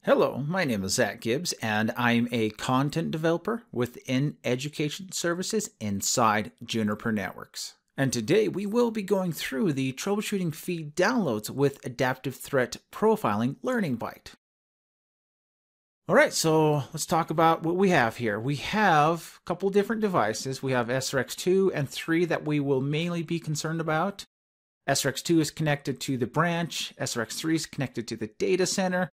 Hello, my name is Zach Gibbs, and I'm a content developer within education services inside Juniper Networks. And today we will be going through the troubleshooting feed downloads with adaptive threat profiling learning byte. Alright, so let's talk about what we have here. We have a couple different devices. We have SRX2 and 3 that we will mainly be concerned about. SRX2 is connected to the branch, SRX3 is connected to the data center,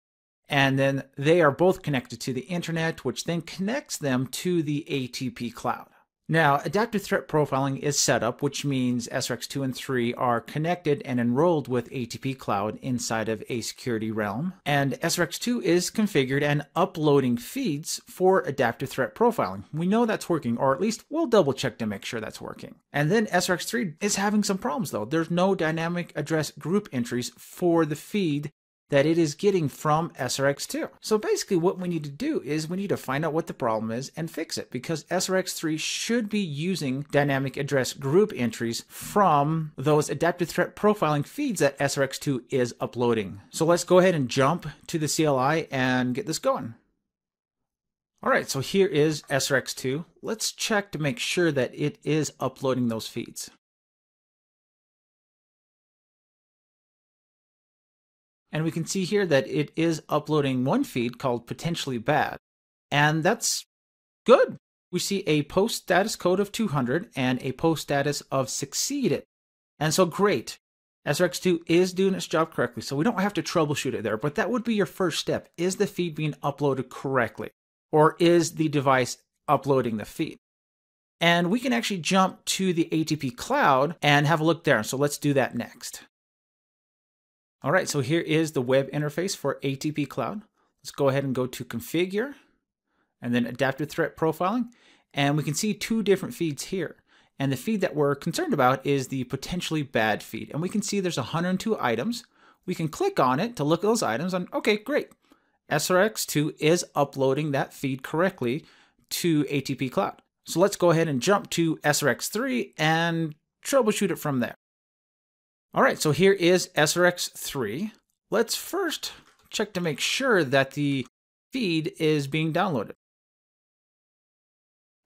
and then they are both connected to the internet, which then connects them to the ATP cloud. Now, adaptive threat profiling is set up, which means SRX2 and 3 are connected and enrolled with ATP cloud inside of a security realm. And SRX2 is configured and uploading feeds for adaptive threat profiling. We know that's working, or at least we'll double check to make sure that's working. And then SRX3 is having some problems though. There's no dynamic address group entries for the feed that it is getting from SRX2. So basically what we need to do is we need to find out what the problem is and fix it, because SRX3 should be using dynamic address group entries from those adaptive threat profiling feeds that SRX2 is uploading. So let's go ahead and jump to the CLI and get this going. Alright, so here is SRX2. Let's check to make sure that it is uploading those feeds. And we can see here that it is uploading one feed called potentially bad. And that's good. We see a post status code of 200 and a post status of succeeded. And so great. SRX2 is doing its job correctly, so we don't have to troubleshoot it there. But that would be your first step. Is the feed being uploaded correctly? Or is the device uploading the feed? And we can actually jump to the ATP cloud and have a look there. So let's do that next. All right, so here is the web interface for ATP Cloud. Let's go ahead and go to Configure, and then Adaptive Threat Profiling. And we can see two different feeds here. And the feed that we're concerned about is the potentially bad feed. And we can see there's 102 items. We can click on it to look at those items, and okay, great. SRX2 is uploading that feed correctly to ATP Cloud. So let's go ahead and jump to SRX3 and troubleshoot it from there. All right, so here is SRX3. Let's first check to make sure that the feed is being downloaded.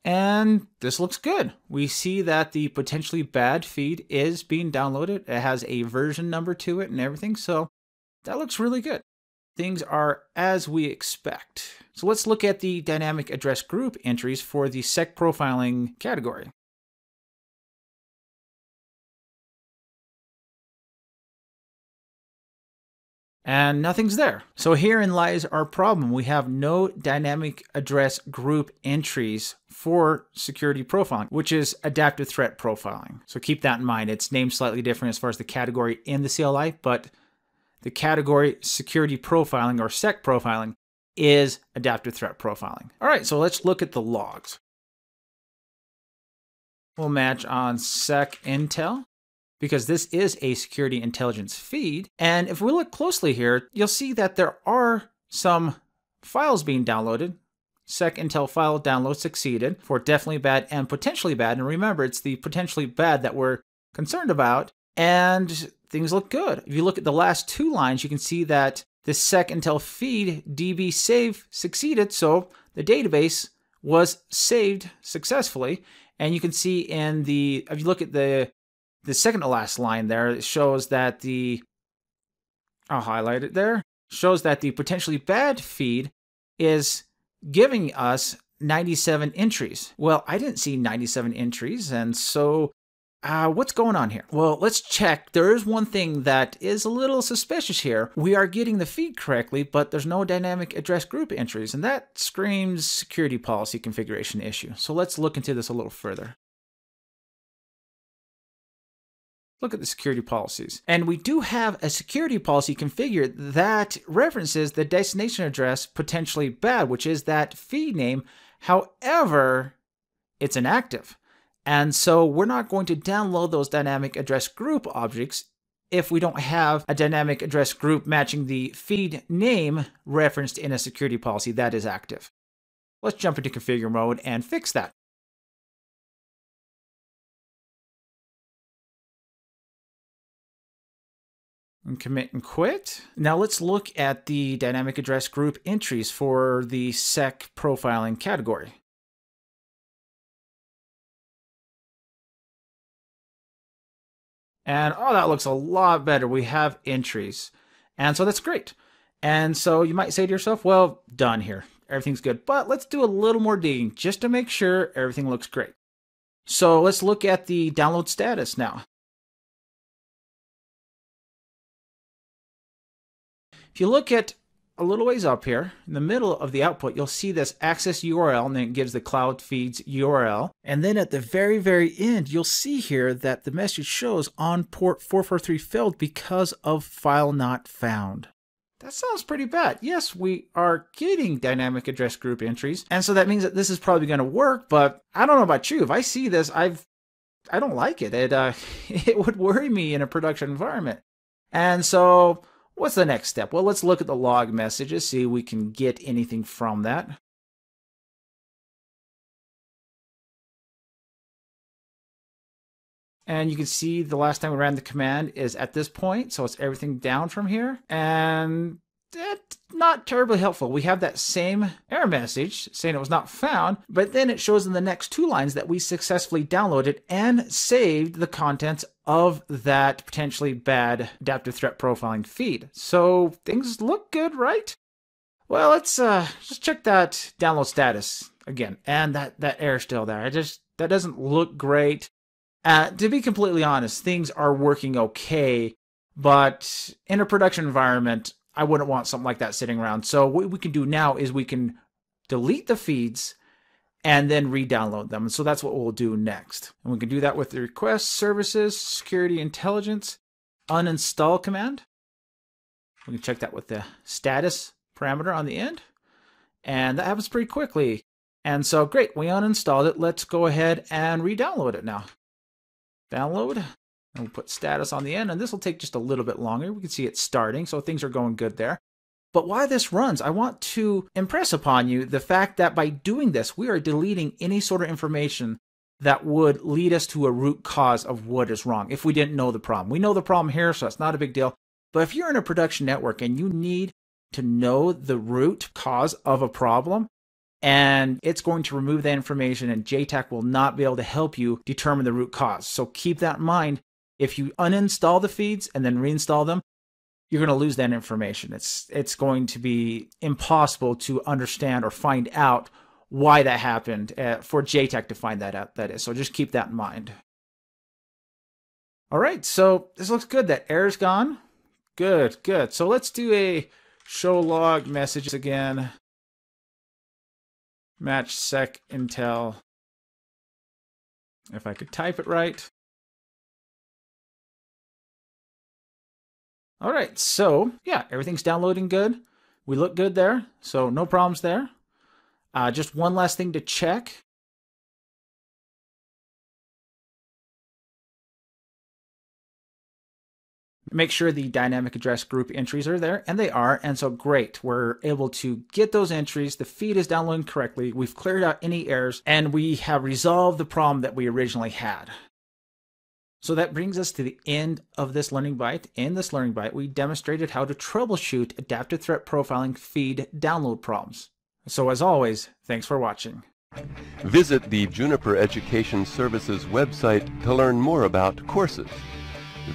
And this looks good. We see that the potentially bad feed is being downloaded. It has a version number to it and everything, so that looks really good. Things are as we expect. So let's look at the dynamic address group entries for the sec profiling category. And nothing's there. So herein lies our problem. We have no dynamic address group entries for security profiling, which is adaptive threat profiling. So keep that in mind. It's named slightly different as far as the category in the CLI, but the category security profiling or sec profiling is adaptive threat profiling. All right, so let's look at the logs. We'll match on sec intel, because this is a security intelligence feed. And if we look closely here, you'll see that there are some files being downloaded. Sec intel file download succeeded for definitely bad and potentially bad. And remember, it's the potentially bad that we're concerned about. And things look good. If you look at the last two lines, you can see that the sec intel feed db save succeeded. So the database was saved successfully. And you can see in the, if you look at the second to last line there, it shows that I'll highlight it there, shows that the potentially bad feed is giving us 97 entries. Well, I didn't see 97 entries, and so what's going on here? Well, let's check. There is one thing that is a little suspicious here. We are getting the feed correctly, but there's no dynamic address group entries, and that screams security policy configuration issue. So let's look into this a little further. Look at the security policies. And we do have a security policy configured that references the destination address potentially bad, which is that feed name. However, it's inactive. And so we're not going to download those dynamic address group objects if we don't have a dynamic address group matching the feed name referenced in a security policy that is active. Let's jump into configure mode and fix that. and commit and quit. Now let's look at the dynamic address group entries for the SEC profiling category. And oh, that looks a lot better. We have entries. And so that's great. And so you might say to yourself, well, done here. Everything's good. But let's do a little more digging just to make sure everything looks great. So let's look at the download status now. If you look at a little ways up here, in the middle of the output, you'll see this access URL, and then it gives the cloud feeds URL. And then at the very, very end, you'll see here that the message shows on port 443 failed because of file not found. That sounds pretty bad. Yes, we are getting dynamic address group entries, and so that means that this is probably going to work, but I don't know about you. If I see this, I don't like it. It would worry me in a production environment. And so what's the next step? Well, let's look at the log messages, see if we can get anything from that. And you can see the last time we ran the command is at this point, so it's everything down from here. And that's not terribly helpful. We have that same error message saying it was not found, but then it shows in the next 2 lines that we successfully downloaded and saved the contents of that potentially bad adaptive threat profiling feed. So things look good, right? Well, let's just check that download status again. And that error's still there. That doesn't look great. To be completely honest, things are working okay, but in a production environment, I wouldn't want something like that sitting around. So what we can do now is we can delete the feeds and then re-download them. And so that's what we'll do next. And we can do that with the request services, security intelligence, uninstall command. We can check that with the status parameter on the end. And that happens pretty quickly. And so great, we uninstalled it. Let's go ahead and re-download it now. Download, and we'll put status on the end, and this will take just a little bit longer. We can see it starting, so things are going good there. But while this runs, I want to impress upon you the fact that by doing this, we are deleting any sort of information that would lead us to a root cause of what is wrong if we didn't know the problem. We know the problem here, so it's not a big deal. But if you're in a production network and you need to know the root cause of a problem, and it's going to remove that information, and JTAC will not be able to help you determine the root cause. So keep that in mind. If you uninstall the feeds and then reinstall them, you're going to lose that information. It's going to be impossible to understand or find out why that happened for JTAC to find that out. That is. So just keep that in mind. All right, so this looks good. That error's gone. Good, good. So let's do a show log messages again. Match sec intel. If I could type it right. All right, so yeah, everything's downloading good. We look good there, so no problems there. Just one last thing to check. Make sure the dynamic address group entries are there, and they are, and so great. We're able to get those entries, the feed is downloading correctly, we've cleared out any errors, and we have resolved the problem that we originally had. So that brings us to the end of this Learning Byte. In this Learning Byte, we demonstrated how to troubleshoot adaptive threat profiling feed download problems. So as always, thanks for watching. Visit the Juniper Education Services website to learn more about courses.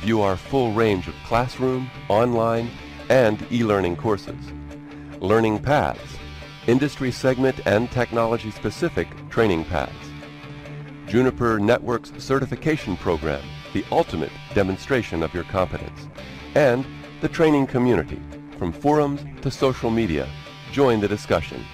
View our full range of classroom, online, and e-learning courses. Learning paths, industry segment and technology-specific training paths. Juniper Networks Certification Program, the ultimate demonstration of your competence. And the training community, from forums to social media. Join the discussion.